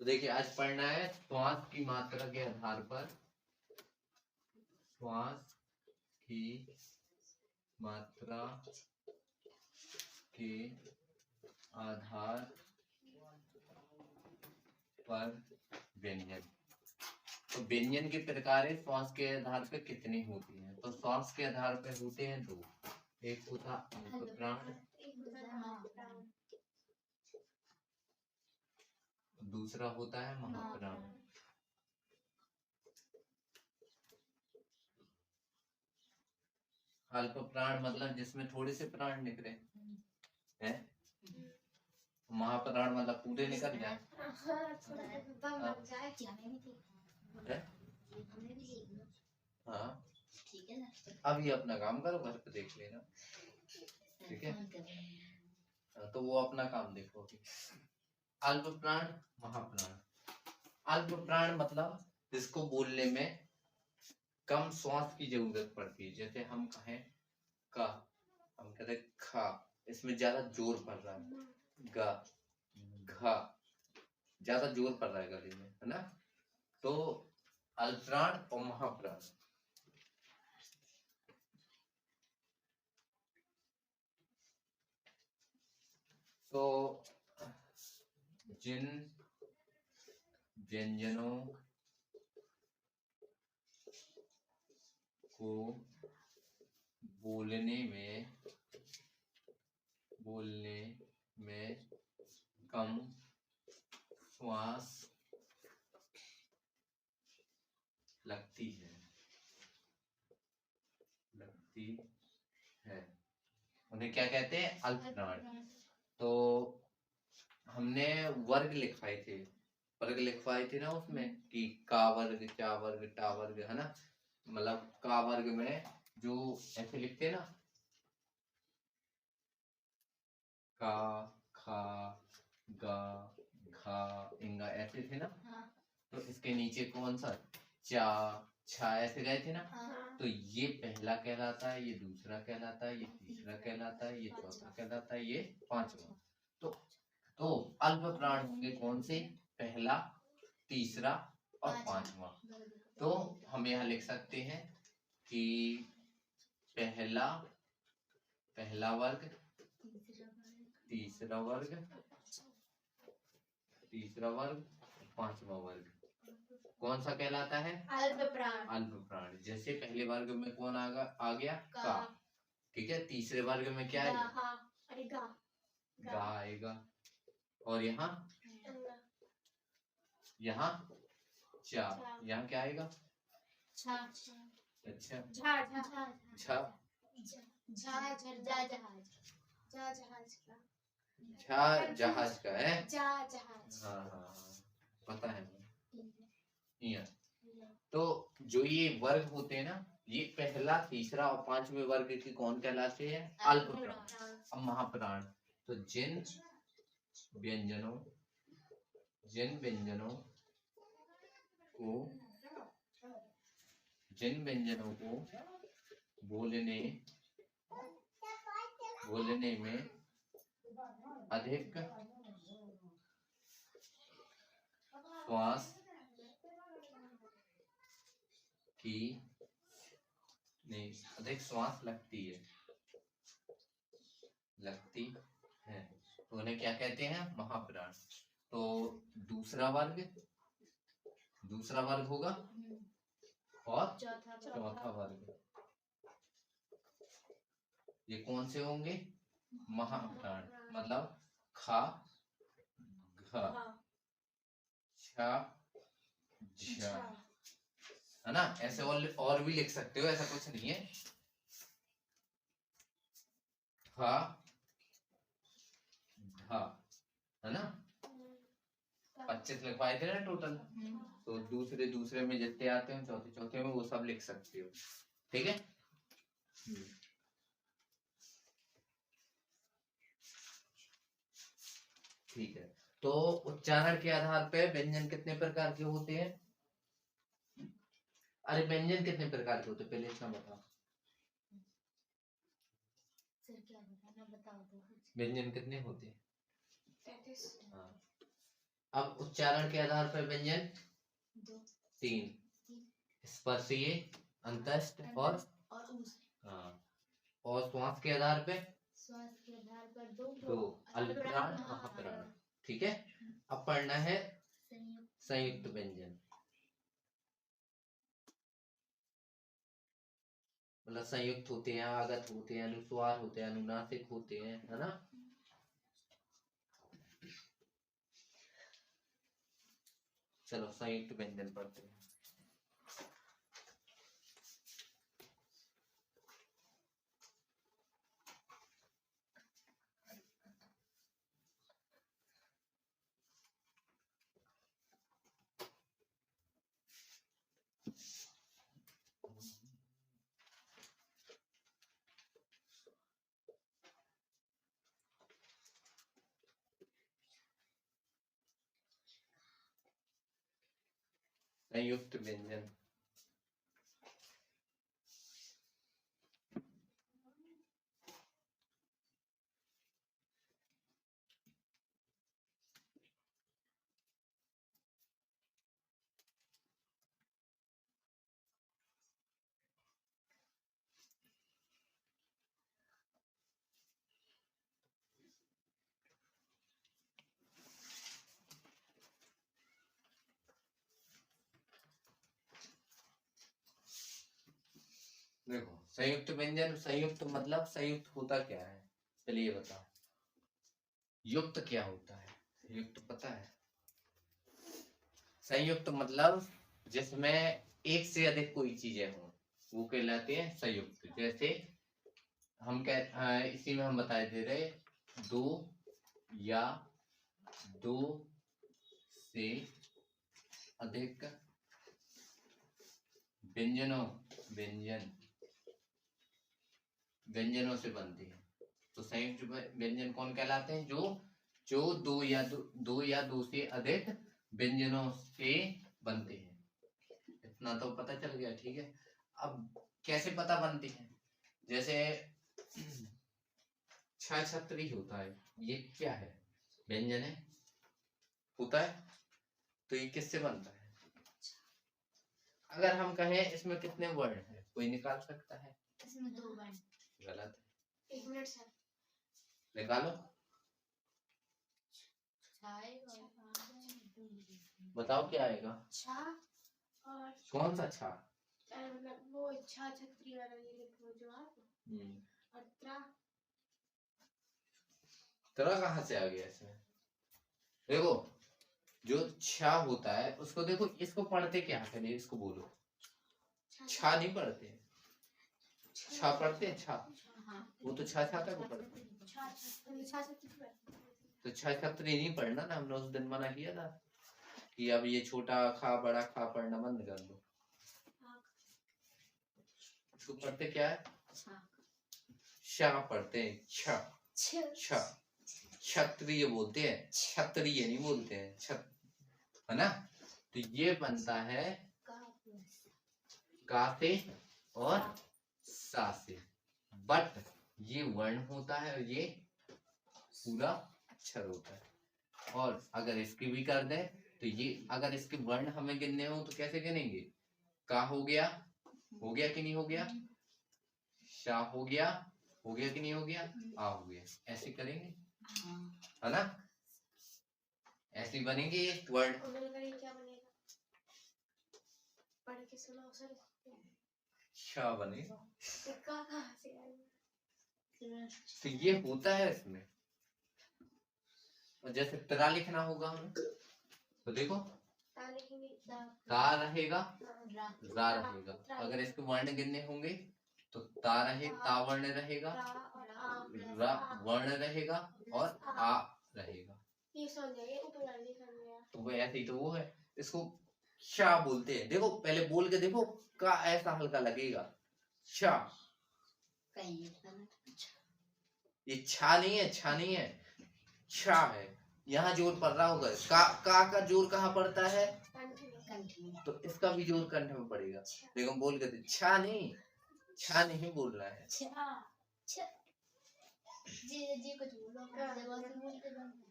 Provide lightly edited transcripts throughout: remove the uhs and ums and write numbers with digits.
तो देखिए आज पढ़ना है श्वास की मात्रा के आधार पर, श्वास की मात्रा के आधार पर व्यंजन। तो व्यंजन के प्रकार है श्वास के आधार पर कितने होते हैं? तो श्वास के आधार पर होते हैं दो, एक होता अल्पप्राण, दूसरा होता है महाप्राण। अल्पप्राण मतलब जिसमें थोड़े से प्राण निकले हैं, महाप्राण मतलब पूरे निकल जाए। हाँ अब ये अपना काम करो, घर पे देख लेना, ठीक है? तो वो अपना काम देखो। अल्पप्राण, महाप्राण। अल्पप्राण मतलब जिसको बोलने में कम श्वास की जरूरत पड़ती है। जैसे हम कहें का, हम कहते हैं खा, इसमें ज्यादा जोर पड़ रहा है। गा, घा, ज्यादा जोर पड़ रहा है गले में, है ना? तो अल्पप्राण और महाप्राण। तो जिन व्यंजनों को बोलने में कम श्वास लगती है उन्हें क्या कहते हैं? अल्पप्राण। तो हमने वर्ग लिखवाए थे ना उसमें कि का वर्ग, चा वर्ग, टा वर्ग, है ना? मतलब का वर्ग में जो ऐसे लिखते हैं ना, का, खा, गा, घा, इंगा, ऐसे थे ना? तो इसके नीचे कौन सा? चा, छा, ऐसे गए थे ना? तो ये पहला कहलाता है, ये दूसरा कहलाता है, ये तीसरा कहलाता है, ये चौथा कहलाता है, ये पांचवा। तो अल्पप्राण होंगे कौन से? पहला, तीसरा और पांचवा। तो हम यहाँ लिख सकते हैं कि पहला वर्ग, तीसरा वर्ग, पांचवा वर्ग कौन सा कहलाता है? अल्पप्राण। जैसे पहले वर्ग में कौन आ गया? का। ठीक है, तीसरे वर्ग में क्या है? गा आएगा। और यहाँ चा, यहाँ क्या आएगा? अच्छा, झा, जहाज का है। हाँ पता है। तो जो ये वर्ग होते हैं ना, ये पहला, तीसरा और पांचवें वर्ग के कौन कहलाते हैं? अल्पप्राण। अब महाप्राण, तो जिन व्यंजनों को बोलने में अधिक श्वास लगती है तो उन्हें क्या कहते हैं? महाप्राण। तो दूसरा वर्ग होगा और चौथा वर्ग, ये कौन से होंगे? महाप्राण। मतलब खा, घा, छा, झा, है ना? ऐसे और भी लिख सकते हो, ऐसा कुछ नहीं है। खा, धा, है ना? 25 लिखवाए थे ना टोटल। तो दूसरे में जितने आते हैं, चौथे में वो सब लिख सकते हो, ठीक है? ठीक है। तो उच्चारण के आधार पे व्यंजन कितने प्रकार के होते हैं? अरे व्यंजन कितने प्रकार के होते हैं, पहले इतना बताओ। व्यंजन कितने होते हैं? 33। हाँ, अब उच्चारण के आधार पर व्यंजन 3, स्पर्शीय, अंतस्थ और हाँ, और श्वास के आधार पे 2, अल्पप्राण, महाप्राण। ठीक है, अब पढ़ना है संयुक्त व्यंजन। मतलब संयुक्त होते हैं, आगत होते हैं, अनुस्वार होते हैं, अनुनासिक होते हैं, है ना। चलो संयुक्त व्यंजन पढ़ते हैं। संयुक्त व्यंजन। देखो संयुक्त व्यंजन, संयुक्त मतलब संयुक्त होता क्या है, चलिए बताओ। युक्त क्या होता है, युक्त पता है? संयुक्त मतलब जिसमें एक से अधिक कोई चीजें हो वो कहलाते हैं संयुक्त। जैसे हम इसी में हम बताए दे रहे, 2 या 2 से अधिक व्यंजनों से बनती है। तो संयुक्त व्यंजन कौन कहलाते हैं? जो 2 या 2 से अधिक व्यंजनों से बनते हैं। इतना तो पता चल गया, ठीक है। अब कैसे पता बनती है? जैसे छत्री होता है, ये क्या है? व्यंजन है, होता है। तो ये किससे बनता है? अगर हम कहें इसमें कितने वर्ण है, कोई निकाल सकता है? इसमें 2 वर्ण। गलत है। 1 मिनट सर, निकालो। बताओ क्या आएगा? छा। और कौन सा छा? मतलब वो छा छत्री वाला, ये लिखो जो आप। और त्रा कहाँ से आ गया इसमें? देखो जो छा होता है उसको देखो, इसको पढ़ते क्या है, इसको बोलो। छा नहीं पढ़ते, छा पढ़ते हैं, छा। वो तो छा छाता को पढ़ते। तो छा छत्री नहीं पढ़ना ना, हमने उस दिन मना किया था कि अब ये छोटा खा बड़ा खा पढ़ना बंद कर दो। उसको पढ़ते क्या है? शा पढ़ते हैं, छ छ। क्षत्रिय बोलते हैं, क्षत्रिय नहीं बोलते हैं, है ना। तो ये बनता है का से और सा से, बट ये वर्ण होता है और ये पूरा अक्षर होता है। और अगर इसकी भी कर दें तो ये, अगर इसके वर्ण हमें गिनने हो तो कैसे गिनेंगे? का हो गया कि नहीं हो गया? शा हो गया कि नहीं हो गया? आ हो गया। ऐसे करेंगे, है ना। ऐसे बनेंगे ये वर्ण। क्या बनेगा? पढ़ के सुनाओ सर। शा बनेगा। तो ये होता है इसमें। और जैसे तरा लिखना होगा हमें, तो देखो ता रहेगा, रा रहेगा। अगर इसके वर्ण गिनने होंगे तो ता वर्ण रहेगा, रा वर्ण रहेगा और आ रहेगा। तो वो ऐसे ही तो वो है, इसको शा बोलते हैं। देखो पहले बोल के देखो, का ऐसा हल्का लगेगा, शा। ये छा नहीं है, छा नहीं है, छा है। यहाँ जोर पड़ रहा होगा। का जोर कहाँ पड़ता है? तो इसका भी जोर कंठ में पड़ेगा। देखो बोल के छा नहीं, छा नहीं बोलना है।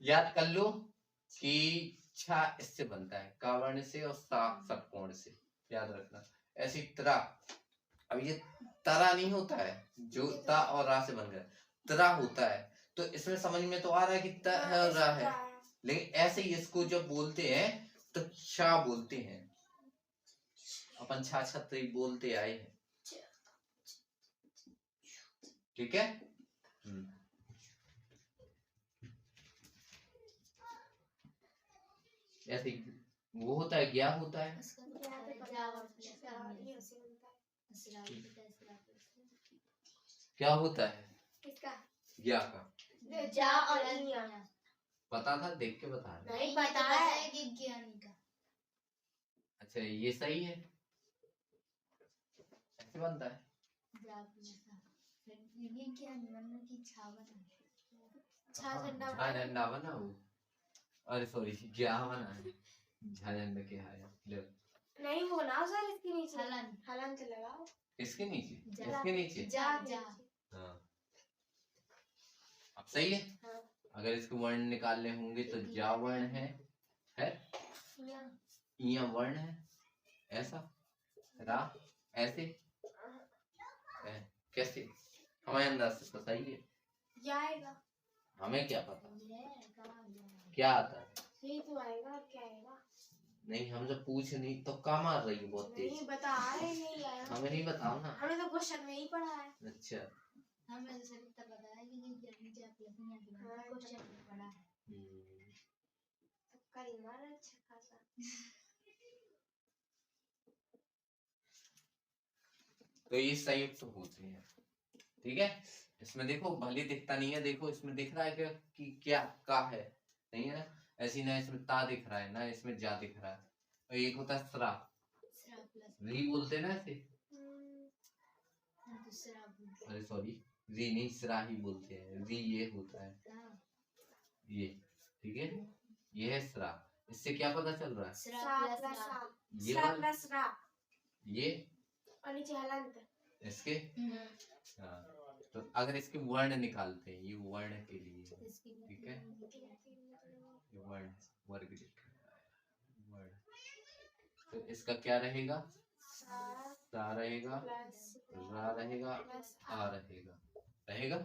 याद कर लो कि छा इससे बनता है, का वर्ण से और सा षटकोण से, याद रखना। ऐसी तरा, अब ये तरा नहीं होता है जो ता और रा से बन गया, तरा होता है। तो इसमें समझ में तो आ रहा है कि त है और रा है, लेकिन ऐसे ही इसको जब बोलते हैं तो छा बोलते हैं, अपन छा छत्री बोलते आए हैं, ठीक है। ऐसे वो होता है, ज्ञा होता है, क्या होता है ज्ञा का, जा और इया। पता था, देख के बता रहे नहीं पता है कि ज्ञानी का। अच्छा ये सही है, ऐसे बनता है। ये क्या निमन की छावन झंडा बना वो, अरे सॉरी क्या बना है, झंडा क्या है, ले नहीं वो ना सर, इसके नीचे हलन, हलन से लगाओ, इसके नीचे, इसके नीचे जा जा। हाँ अब सही है। हाँ। अगर इसके वर्ण निकालने होंगे तो जा वर्ण है इया वर्ण है, ऐसा रा ऐसे कैसे, हमारे अंदाज से पता ही है, जाएगा, हमें क्या पता क्या आता है, यही तो आएगा, क्या आएगा। नहीं हमसे पूछ नहीं तो क्या मार रही है बहुत तेज, नहीं बता रहे, नहीं आएगा, हमें नहीं बताओ ना, हमें तो क्वेश्चन में ही पढ़ा है। अच्छा हमें तो सर इतना पता है कि जा प्लस में क्वेश्चन में पढ़ा है। कल मारा अच्छा खासा। तो ये संयुक्त होते हैं, ठीक है। इसमें देखो भले दिखता नहीं है, देखो इसमें दिख रहा है कि क्या का है, नहीं है ना, ऐसी ना इसमें ता दिख रहा है ना इसमें जा दिख रहा है, और एक होता है स्रा, री बोलते हैं ना ऐसे, अरे सॉरी री नहीं स्रा ही बोलते हैं, री ये होता है ये, ठीक है, ये है स्रा, इससे क्या पता चल रहा है, ये वाला ये और नीचे हलंत इसके, हाँ तो अगर इसके वर्ण निकालते हैं, ये वर्ण के लिए, ठीक है, ये वर्ण वर्ग वर्ण, तो इसका क्या रहेगा, सा रहेगा, रा रहेगा, आ रहेगा, रहेगा,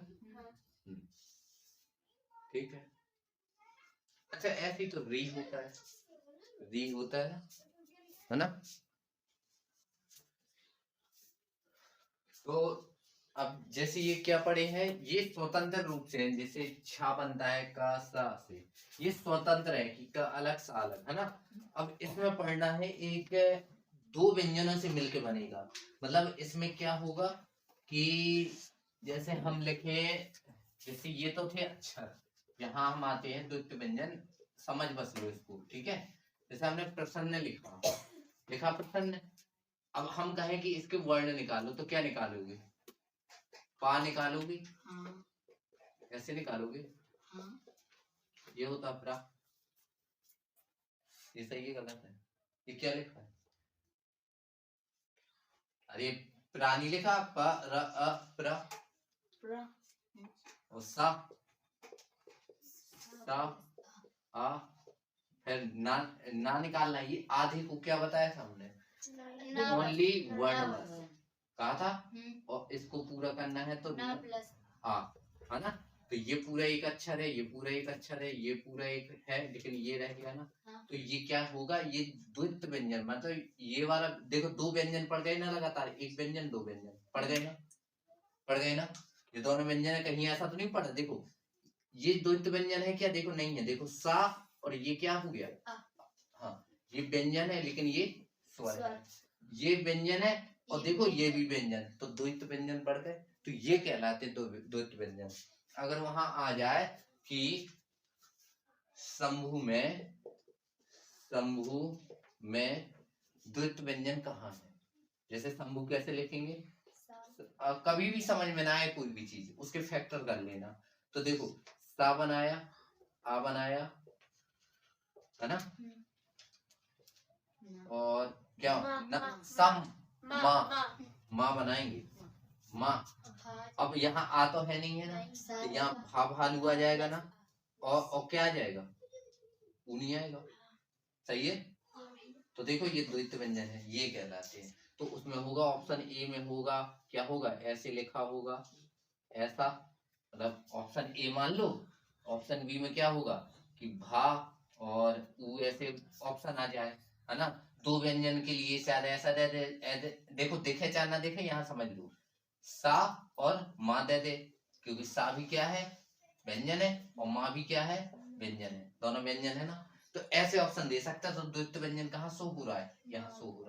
ठीक है। अच्छा ऐसे ही तो री होता है, री होता है ना। तो अब जैसे ये क्या पढ़े हैं, ये स्वतंत्र रूप से हैं, जैसे छा बनता है का सा से, ये स्वतंत्र है कि का अलग सा अलग है ना। अब इसमें पढ़ना है एक दो व्यंजनों से मिलके बनेगा, मतलब इसमें क्या होगा कि जैसे हम लिखे, जैसे ये तो थे अक्षर, यहाँ हम आते हैं द्वितीय व्यंजन, समझ बस लो इसको, ठीक है। जैसे हमने प्रसन्न लिखा, लिखा प्रसन्न, अब हम कहें कि इसके वर्ण निकालो तो क्या निकालोगे, पा निकालोगे, हाँ। कैसे निकालोगे, हाँ। ये होता प्रा, ये सही है गलत है, ये क्या लिखा है, अरे प्राणी लिखा, प र अ प्र, और सा आ, फिर ना निकालना, ये आधे को क्या बताया था हमने, ओनली वर्ण कहा था, और इसको पूरा करना है तो ना प्लस आ, है ना। तो ये पूरा एक अक्षर है, ये पूरा एक अक्षर है, ये पूरा एक है, लेकिन ये रह गया ना, तो ये क्या होगा, ये द्वित्व व्यंजन, मतलब ये वाला देखो दो व्यंजन पढ़ गए ना लगातार, एक व्यंजन दो व्यंजन पढ़ गए ना, पढ़ गए ना, ये दोनों व्यंजन है, कहीं ऐसा तो नहीं पढ़ा, देखो ये द्वित्व व्यंजन है क्या, देखो नहीं है, देखो सा और ये क्या हो गया, हाँ ये व्यंजन है लेकिन ये स्वर है, ये व्यंजन है और देखो ये भी व्यंजन, तो द्वित्व व्यंजन पढ़ गए, तो ये कहलाते द्वित्व व्यंजन। अगर वहां आ जाए कि शंभु में द्वित्व व्यंजन कहाँ है, जैसे शंभु कैसे लिखेंगे, कभी भी समझ में ना आए कोई भी चीज, उसके फैक्टर कर लेना, तो देखो सा बनाया, आ बनाया, है ना, और क्या सम माँ बनाएंगे, माँ, अब यहाँ आ तो है नहीं है ना, तो यहाँ भा भालू आ जाएगा ना, और क्या आ जाएगा, ऊनी आएगा, सही है। तो देखो ये द्वित्व व्यंजन है, ये कहलाते हैं। तो उसमें होगा ऑप्शन ए में होगा क्या होगा, ऐसे लिखा होगा ऐसा, मतलब ऑप्शन ए मान लो। ऑप्शन बी में क्या होगा कि भा और ऊ ऐसे ऑप्शन आ जाए, है ना। दो व्यंजन के लिए शायद ऐसा दे दे, देखो देखे चाहे ना देखे यहाँ समझ लो, सा और माँ दे दे, क्योंकि सा भी क्या है व्यंजन है और माँ भी क्या है व्यंजन है, दोनों व्यंजन है ना। तो ऐसे ऑप्शन दे सकता है। तो द्वितीय व्यंजन कहाँ शो हो रहा है, यहाँ शो हो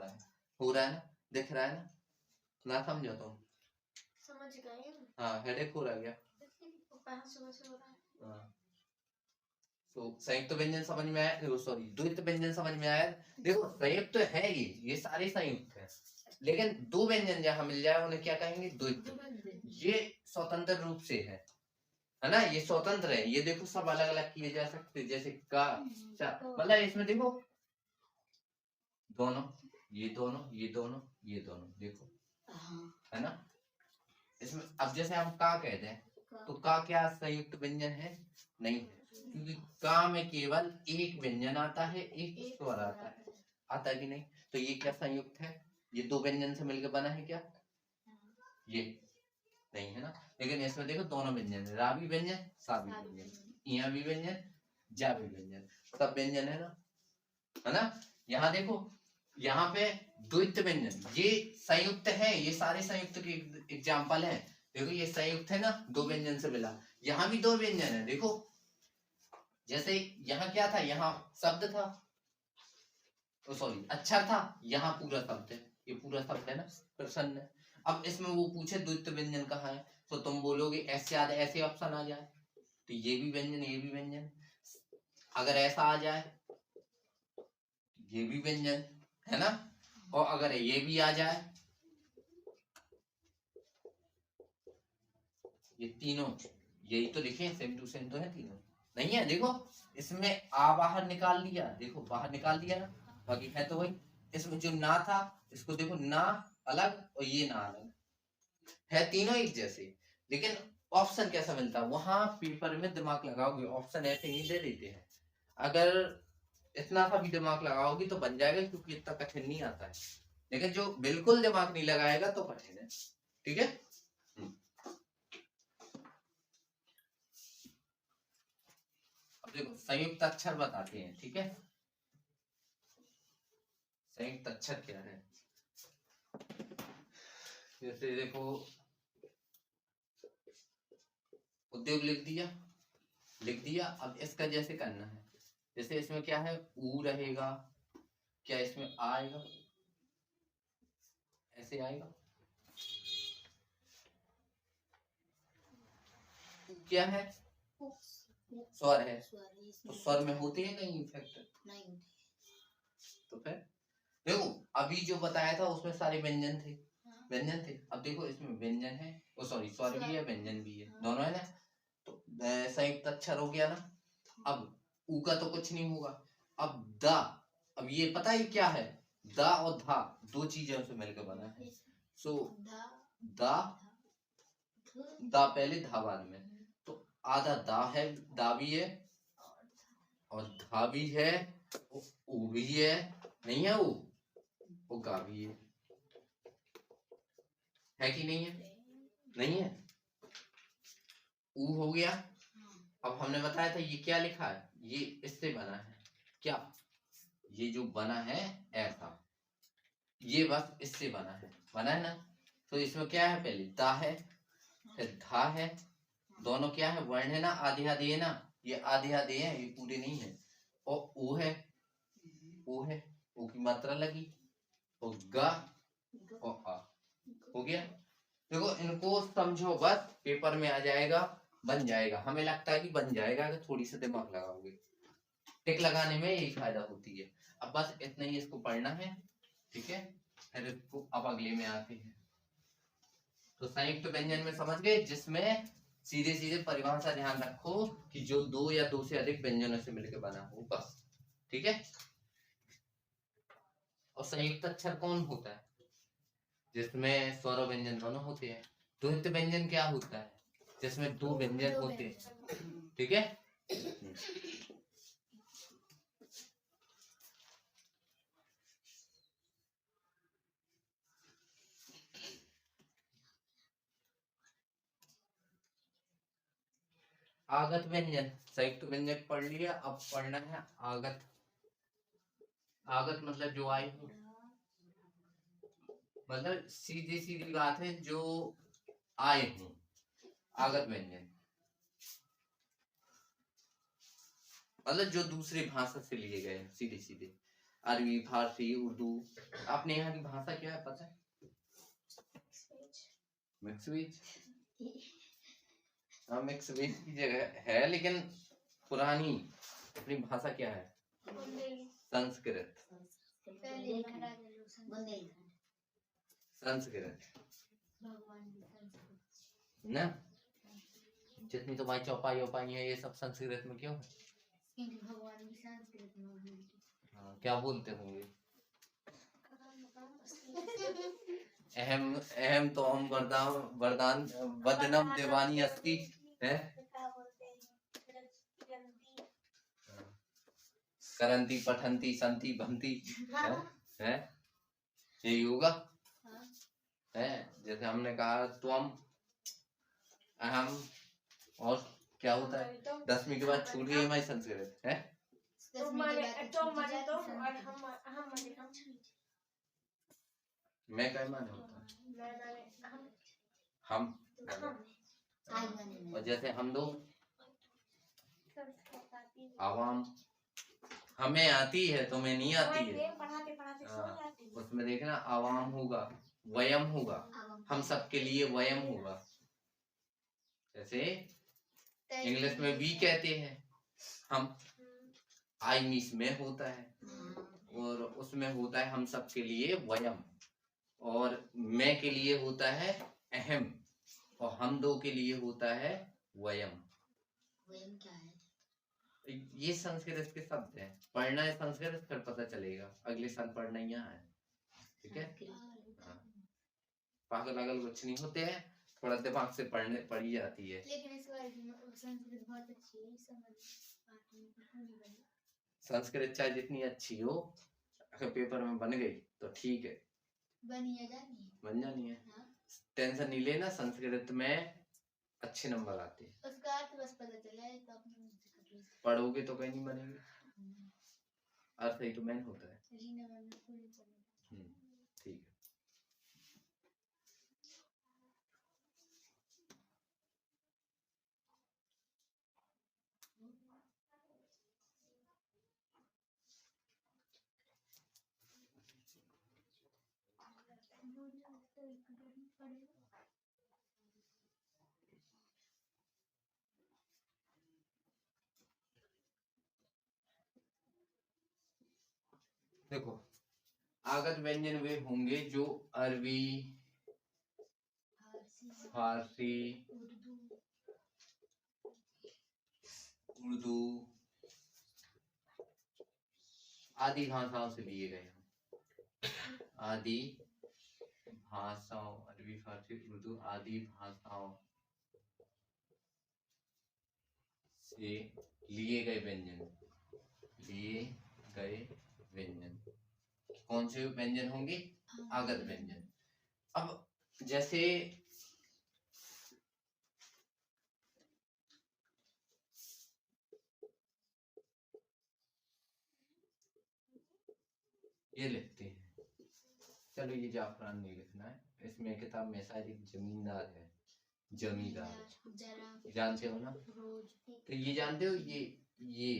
रहा है ना, दिख रहा है ना, ना समझो तुम, समझ गए। हाँ हेडेक हो रहा है क्या, हाँ। तो संयुक्त व्यंजन समझ में आया, सॉरी द्वितीय व्यंजन समझ में आया। देखो संयुक्त तो है ये सारे संयुक्त है, लेकिन दो व्यंजन जहाँ मिल जाए उन्हें क्या कहेंगे द्वितीय। ये स्वतंत्र रूप से है ना, ये स्वतंत्र है। ये देखो सब अलग अलग किए जा सकते, जैसे का मतलब इसमें देखो दोनों, ये दोनों, ये दोनों, ये दोनों, देखो है ना। इसमें अब जैसे हम का कहते हैं, तो का क्या संयुक्त व्यंजन है, नहीं है, क्योंकि का में केवल एक व्यंजन आता है, एक स्वर आता है कि नहीं। तो ये क्या संयुक्त है, ये दो व्यंजन से मिलकर बना है क्या, ये नहीं है ना। लेकिन इसमें देखो दोनों व्यंजन है, रा भी व्यंजन सा भी व्यंजन, इया भी व्यंजन जा भी व्यंजन, सब व्यंजन है ना। यहाँ देखो यहाँ पे द्वित्व व्यंजन, ये संयुक्त है, ये सारे संयुक्त के एग्जाम्पल है। देखो ये संयुक्त है ना, दो व्यंजन से मिला। यहाँ भी दो व्यंजन है, देखो जैसे यहाँ क्या था, यहाँ शब्द था, सॉरी अक्षर था, यहाँ पूरा शब्द है, ये पूरा शब्द है ना, प्रसन्न है। अब इसमें वो पूछे द्वित्व व्यंजन कहाँ है, तो तुम बोलोगे ऐसे आधे ऐसे ऑप्शन आ जाए, तो ये भी व्यंजन ये भी व्यंजन। अगर ऐसा आ जाए ये भी व्यंजन है ना, और अगर ये भी आ जाए, ये तीनों यही तो लिखे सेम टू सेम तो है तीनों, नहीं है। देखो इसमें आ बाहर निकाल लिया, देखो बाहर निकाल दिया ना, बाकी है तो वही। इसमें जो ना था इसको देखो, ना अलग और ये ना अलग है, तीनों एक जैसे। लेकिन ऑप्शन कैसा मिलता है, वहां पेपर में दिमाग लगाओगे, ऑप्शन ऐसे ही दे देते हैं। अगर इतना सा भी दिमाग लगाओगे तो बन जाएगा, क्योंकि इतना कठिन नहीं आता है। लेकिन जो बिल्कुल दिमाग नहीं लगाएगा तो कठिन है, ठीक है। अब देखो संयुक्त अक्षर बताते हैं, ठीक है। संयुक्त अक्षर क्या है, जैसे देखो उद्योग लिख दिया। अब इसका जैसे करना है, जैसे इसमें क्या है ऊ रहेगा, क्या इसमें आएगा, ऐसे आएगा, क्या है स्वर है, तो स्वर में होते हैं नहीं इफेक्ट, नहीं। तो फिर देखो अभी जो बताया था उसमें सारे व्यंजन थे, व्यंजन थे। अब देखो इसमें व्यंजन है, ओ सॉरी स्वर भी है व्यंजन भी है, दोनों है ना। तो संयुक्त अक्षर हो गया ना। अब ऊ का तो कुछ नहीं होगा। अब दा, अब ये पता है क्या है, दा और धा दो चीजों से मिलकर बना है। सो दा, दा पहले धा बाद में, तो आधा दा है, दा भी है और धा भी है, ऊ भी है, नहीं है वो गा भी है कि नहीं है, नहीं है। ऊ हो गया। अब हमने बताया था ये क्या लिखा है, ये इससे बना है क्या, ये जो बना है ऐसा, ये बस इससे बना है ना। तो इसमें क्या है, पहले दा है फिर धा है, दोनों क्या है वर्ण है ना, आधे आधे है ना, ये आधे आधे है, ये पूरे नहीं है। और ओ है, ओ है, ओ की मात्रा लगी, और गा और आ हो गया। देखो इनको समझो बस, पेपर में आ जाएगा, बन जाएगा। हमें लगता है कि बन जाएगा अगर थोड़ी सी दिमाग लगाओगे। टिक लगाने में यही फायदा होती है। अब बस इतना ही इसको पढ़ना है, ठीक है। फिर इसको अब अगले में आते हैं। तो संयुक्त व्यंजन में समझ गए, जिसमें सीधे सीधे परिभाषा ध्यान रखो कि जो दो या दो से अधिक व्यंजनों से मिलकर बना हो, बस ठीक है। और संयुक्त अक्षर कौन होता है, जिसमें स्वर और व्यंजन दोनों होते हैं। द्वितीय व्यंजन क्या होता है, जिसमें दो व्यंजन होते हैं, ठीक है। आगत व्यंजन, संयुक्त व्यंजक पढ़ लिया, अब पढ़ना है आगत। आगत मतलब जो आए हो, मतलब सीधी सीधी बात है, जो आए हो, आगत व्यंजन मतलब जो दूसरी भाषा से लिए गए हैं, सीधे सीधे। अरबी, फारसी, उर्दू। अपने यहाँ की भाषा क्या है पता है? मिक्स बीज। हाँ, मिक्स बीज की जगह है, लेकिन पुरानी अपनी भाषा क्या है? संस्कृत। संस्कृत ना, जितनी तो भाई चौपाई वौपाई है ये सब संस्कृत में क्यों है? क्योंकि भगवान भी संस्कृत में बोलते। हाँ, क्या बोलते होंगे? अहम अहम तो हम वरदान वदनम देवानी अस्ति है, करंती पठंती संति भंति है, यही होगा है। जैसे हमने कहा त्वम, अहम, और क्या होता है 10वीं के बाद छूट गई हमारी संस्कृत है। मैं क्या माने होता है? हम, और जैसे हम दो आवाम, हमें आती है तुम्हें नहीं आती है, उसमें देखना आवाम होगा, वयम होगा, हम सबके लिए वयम होगा। जैसे इंग्लिश में वी कहते हैं हम, आई मिस में होता है, और उसमें होता है हम सबके लिए वयम, और मैं के लिए होता है अहम, और हम दो के लिए होता है वयम। वयम क्या है? ये संस्कृत के शब्द हैं, पढ़ना है संस्कृत, फिर पता चलेगा, अगले साल पढ़ना ही यहाँ है, ठीक है? हाँ, पागल अगल कुछ नहीं होते हैं, थोड़ा दिमाग से पढ़ी जाती है। लेकिन इस बार संस्कृत बहुत अच्छी है, संस्कृत चाहे जितनी अच्छी हो, अगर पेपर में बन गई तो ठीक है, बन जानी है। हाँ? टेंशन नहीं लेना, संस्कृत में अच्छे नंबर आते हैं, उसका अर्थ बस पता चला है तो अपने पढ़ोगे तो कहीं नहीं बनेंगे, अर्थ ही तो मेन होता है। ठीक है। देखो, आगत व्यंजन वे होंगे जो अरबी, फारसी, उर्दू आदि भाषाओं से लिए गए हैं। आदि भाषाओं, अरबी, फारसी, उर्दू आदि भाषाओं से लिए गए व्यंजन, लिए गए व्यंजन कौन से व्यंजन होंगे? आगत व्यंजन। अब जैसे ये लिखते हैं, चलो ये जाफरान नहीं लिखना है, इसमें किताब में शायद एक जमींदार है, जमींदार जानते हो ना? तो ये जानते हो, ये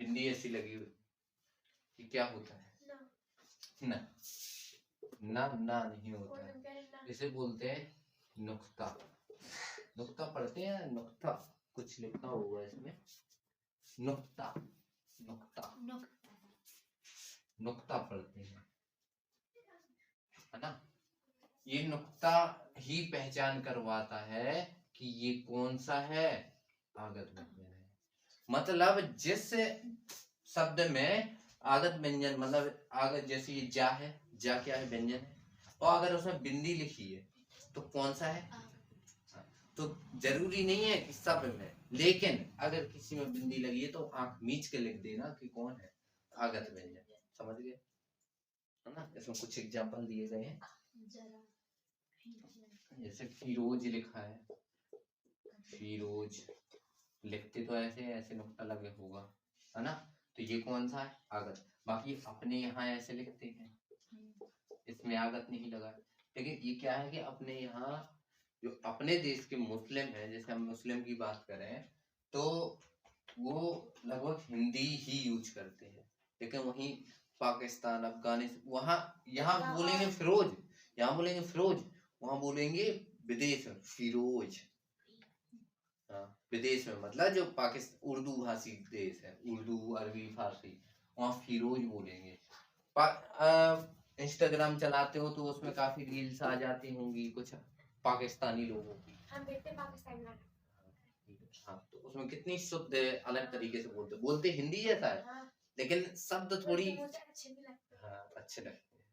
बिंदी ऐसी लगी हुई, ये क्या होता है? ना ना ना नहीं होता है, इसे बोलते हैं नुक्ता। नुक्ता पढ़ते हैं, नुक्ता कुछ लिखा होगा इसमें, नुक्ता नुक्ता नुक्ता पढ़ते हैं, है ना? ये नुक्ता ही पहचान करवाता है कि ये कौन सा है, आगत व्यंजन है। मतलब जिस शब्द में आगत व्यंजन, मतलब आगत, जैसे ये जा है, जा क्या है? व्यंजन है, और अगर उसमें बिंदी लिखी है तो कौन सा है? तो जरूरी नहीं है कि सब में, लेकिन अगर किसी में बिंदी लगी है तो आंख मीच के लिख देना कि कौन है, आगत व्यंजन। समझ गए, है ना? इसमें कुछ एग्जांपल दिए गए हैं, जैसे फिरोज लिखा है, फिरोज, लिखते तो ऐसे ऐसे नुक्ता लगे होगा, है ना। तो ये कौन सा है, आगत। बाकी अपने यहाँ ऐसे लिखते हैं, इसमें आगत नहीं लगा। लेकिन ये क्या है कि अपने यहाँ जो अपने देश के मुस्लिम हैं, जैसे हम मुस्लिम की बात करें तो वो लगभग हिंदी ही यूज करते हैं। लेकिन वहीं पाकिस्तान, अफगानिस्तान, वहाँ यहाँ बोलेंगे फिरोज, यहाँ बोलेंगे फिरोज, वहाँ बोलेंगे विदेश में फिरोज। हाँ, विदेश में मतलब जो पाकिस्तान उर्दू भाषी देश है, उर्दू, अरबी, फारसी, वहाँ फिरोज बोलेंगे। इंस्टाग्राम चलाते हो तो उसमें काफी रील्स आ जाती होंगी कुछ पाकिस्तानी लोगों की। हम देखते पाकिस्तान में। हाँ, तो उसमें कितनी शुद्ध अलग तरीके से बोलते हिंदी जैसा है। हाँ। लेकिन शब्द थोड़ी अच्छे भी लगते हैं। हाँ, अच्छे लगते हैं।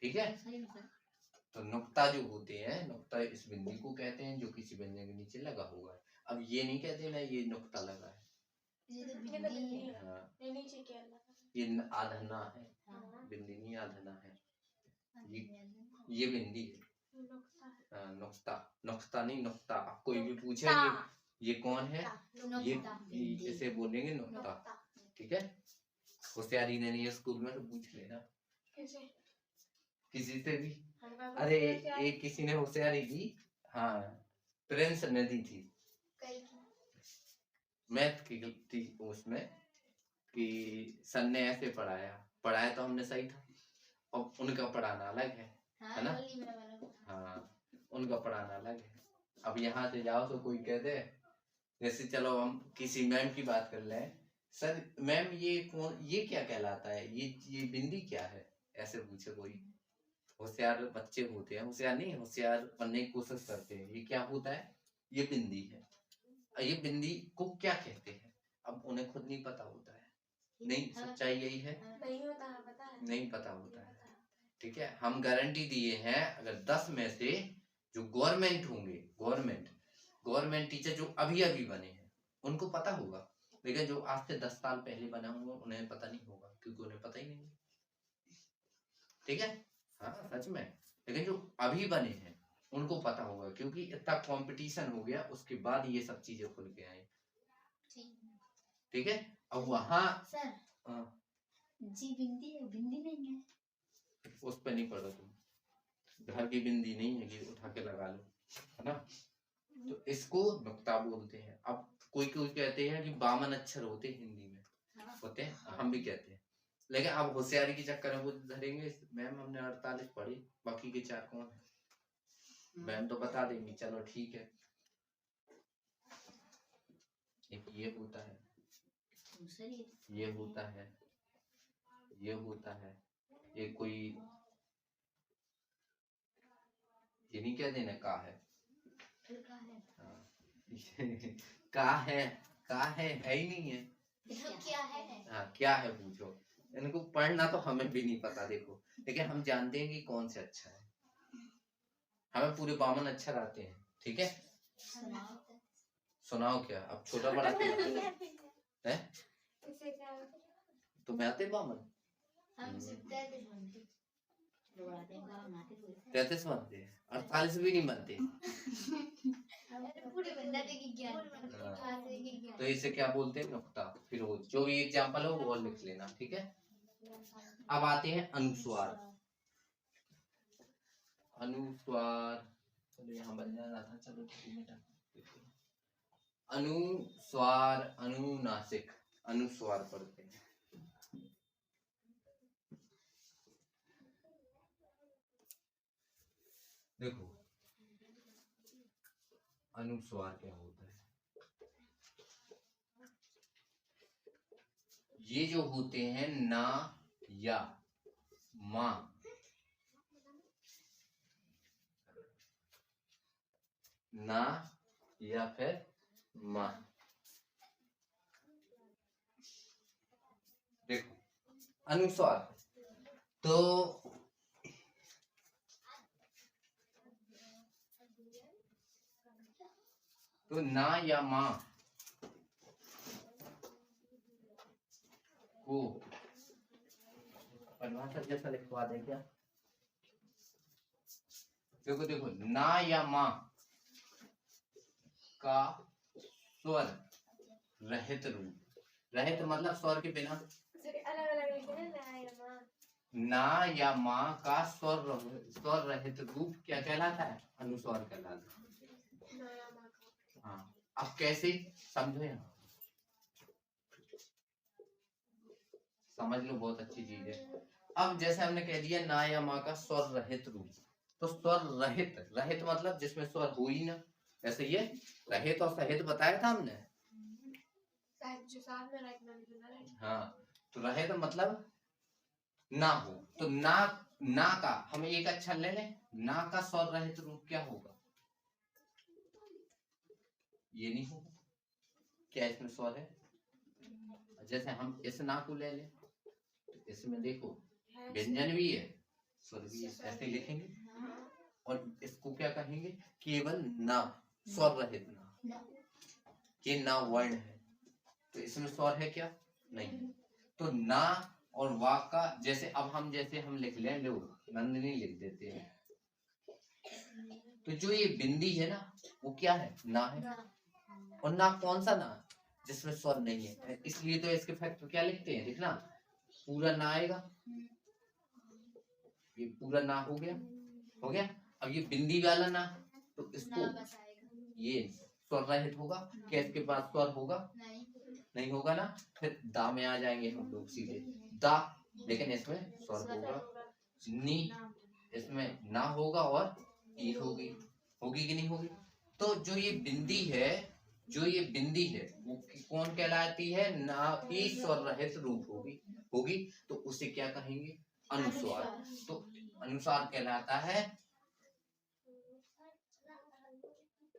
ठीक है। तो नुक्ता जो होते हैं, नुक्ता इस बिंदी को कहते हैं जो किसी व्यंजन के नीचे लगा हुआ है। अब ये नहीं कहते ना ये नुक्ता लगा है, हाँ, ये आधना है, बिंदी नहीं आधना है, ये बिंदी है। नुक्ता, नुक्ता नहीं नुक्ता। आप कोई भी पूछेंगे ये कौन है, ये इसे बोलेंगे नुक्ता। ठीक है, होशियारी नहीं है स्कूल में तो पूछ लेना किसी से भी। अरे एक किसी ने होशियारी दी, हाँ, प्रिंस ने दी थी, मैथ की थी उसमें, कि सर ने ऐसे पढ़ाया तो हमने सही था, और उनका पढ़ाना अलग है ना। हाँ, उनका पढ़ाना अलग है। अब यहाँ से जाओ तो कोई कह दे, जैसे चलो हम किसी मैम की बात कर लें, सर मैम ये कौन, ये क्या कहलाता है, ये बिंदी क्या है, ऐसे पूछे कोई। होशियार बच्चे होते हैं, होशियार नहीं, होशियार बनने की कोशिश करते हैं, ये क्या होता है, ये बिंदी है। ये बिंदी को क्या कहते हैं, अब उन्हें खुद नहीं पता होता है। नहीं, सच्चाई यही है, नहीं होता है, पता है, नहीं पता होता है। ठीक है, हम गारंटी दिए हैं अगर 10 में से जो गवर्नमेंट होंगे, गवर्नमेंट टीचर जो अभी अभी बने हैं उनको पता होगा, लेकिन जो आज से 10 साल पहले बना होगा उन्हें पता नहीं होगा, क्योंकि उन्हें पता ही नहीं। ठीक है, हाँ सच में। लेकिन जो अभी बने हैं उनको पता होगा, क्योंकि इतना कंपटीशन हो गया, उसके बाद ये सब चीजें खुल के आई। ठीक है, अब वहाँ सर जी बिंदी है, बिंदी नहीं है, उस पर नहीं पढ़ो तुम, घर की बिंदी नहीं है कि उठा के लगा लो, है ना। तो इसको नुक्ता बोलते हैं। अब कोई कहते हैं कि 52 अक्षर होते हैं हिंदी में, होते हैं, हम भी कहते हैं, लेकिन अब होशियारी के चक्कर में वो धरेंगे, मैम हमने 48 पढ़ी, बाकी के 4 कौन है, मैम तो बता देंगी, चलो ठीक है। एक ये होता है, ये होता है, ये होता है, ये कोई ये नहीं कह देना का है, का है ही नहीं है, क्या है, हाँ क्या है पूछो। इनको पढ़ना तो हमें भी नहीं पता देखो, लेकिन हम जानते हैं कि कौन से अच्छा है, हमें पूरे 52 अक्षर आते हैं। ठीक है, सुनाओ क्या, अब छोटा बड़ा है, तुम्हें आते 52, 33 बनते हैं, 48 भी नहीं बनते। तो इसे क्या बोलते हैं, नुक्ता। फिर वो जो भी एग्जाम्पल हो वो लिख लेना। ठीक है, अब आते हैं अनुस्वार। अनुस्वार, चलो यहाँ बन जा रहा था, चलो अनुस्वार, अनुनासिक, अनुस्वार पढ़ते हैं। देखो अनुस्वार क्या होता है, ये जो होते हैं ना या मा, ना या फिर मा। देखो अनुस्वार तो ना या मा को परिभाषा जैसा लिखवा दे क्या। देखो ना या मा का स्वर रहित रूप, रहित मतलब स्वर के बिना, अलग अलग लिखे ना, ना या माँ का स्वर रहित रूप क्या कहलाता है? अनुस्वार कहलाता है। हाँ, अब कैसे समझो, यहाँ समझ लो, बहुत अच्छी चीज है। अब जैसे हमने कह दिया ना या माँ का स्वर रहित रूप, तो स्वर रहित, रहित मतलब जिसमें स्वर हो ही ना, जैसे ये रहित और सहित बताया था हमने। जो साथ में रखना, हाँ, तो रहित मतलब ना हो, तो ना का हम एक अक्षर ले लें, ना का स्वर रहित रूप क्या होगा? ये नहीं होगा। क्या इसमें स्वर है? जैसे हम इस ना को ले लें, तो इसमें देखो व्यंजन भी है, स्वर भी है, ऐसे लिखेंगे। और इसको क्या कहेंगे? केवल ना, स्वर रहित ना, ये ना वर्ण है, तो इसमें स्वर है क्या? नहीं। तो ना और वा का, जैसे अब हम लिख लें, लो नंदिनी लिख देते हैं, तो जो ये बिंदी है ना, वो क्या है? ना है। और ना कौन सा ना? जिसमें स्वर नहीं है, इसलिए तो इसके फैक्टर क्या लिखते हैं, देखना, पूरा ना आएगा, ये पूरा ना हो गया, हो गया। अब ये बिंदी वाला ना, तो इसको ये स्वर रहित होगा क्या? इसके पास स्वर होगा? नहीं होगा ना। फिर दा में आ जाएंगे हम लोग सीधे, दा, लेकिन इसमें स्वर होगा, नी, इसमें ना होगा, और ई होगी, होगी कि नहीं होगी? तो जो ये बिंदी है, जो ये बिंदी है, वो कौन कहलाती है? ना की स्वर रहित रूप होगी, तो उसे क्या कहेंगे? अनुस्वार। तो अनुस्वार कहलाता है,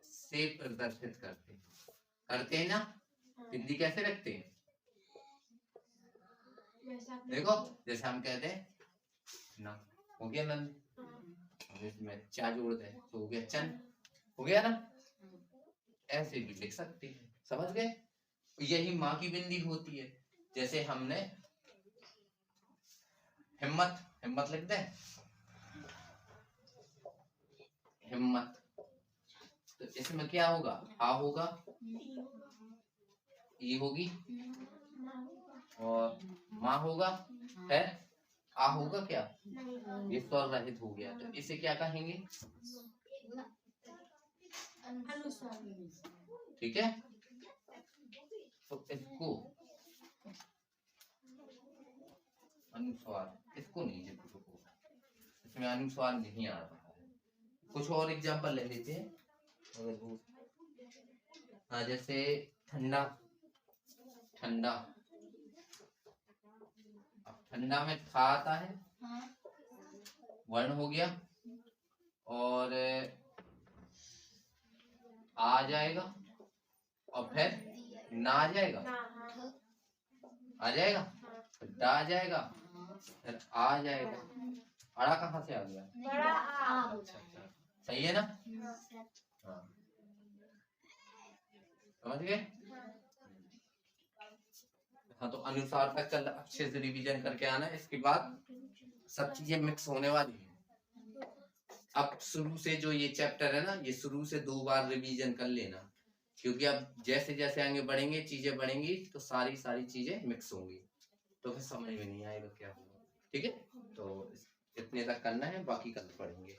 से प्रदर्शित करते हैं ना। बिंदी कैसे रखते हैं? देखो, जैसे हम कहते हैं ना, हो गया नंद, इसमें चा जोड़ते हैं तो हो गया चन, हो गया ना। ऐसे भी लिख सकते हैं, समझ गए? यही माँ की बिंदी होती है। जैसे हमने हिम्मत, हिम्मत लिख दे, हिम्मत, तो इसमें क्या होगा? आ होगा, ई होगी, और माँ होगा, है, आ होगा क्या? ये स्वर रहित हो गया, तो इसे क्या कहेंगे? ठीक है, तो इसको अनुस्वार, इसको नहीं लिखो, इसमें अनुस्वार नहीं आ रहा है। कुछ और एग्जांपल ले लेते हैं। हाँ, जैसे ठंडा, ठंडा, ठंडा में था आता है, वर्ण हो गया, और आ जाएगा, और फिर ना आ जाएगा, आ जाएगा, फिर डा आ जाएगा, फिर आ जाएगा, अड़ा कहाँ से आ गया? अच्छा, सही है ना? हाँ, समझ गए? हाँ, तो अनुसार तक कल अच्छे से रिवीजन करके आना, इसके बाद सब चीजें मिक्स होने वाली है। अब शुरू से जो ये चैप्टर है ना, ये शुरू से 2 बार रिवीजन कर लेना, क्योंकि अब जैसे जैसे आगे बढ़ेंगे, चीजें बढ़ेंगी, तो सारी चीजें मिक्स होंगी, तो फिर समझ में नहीं आएगा क्या होगा। ठीक है, तो इतने तक करना है, बाकी कल पढ़ेंगे।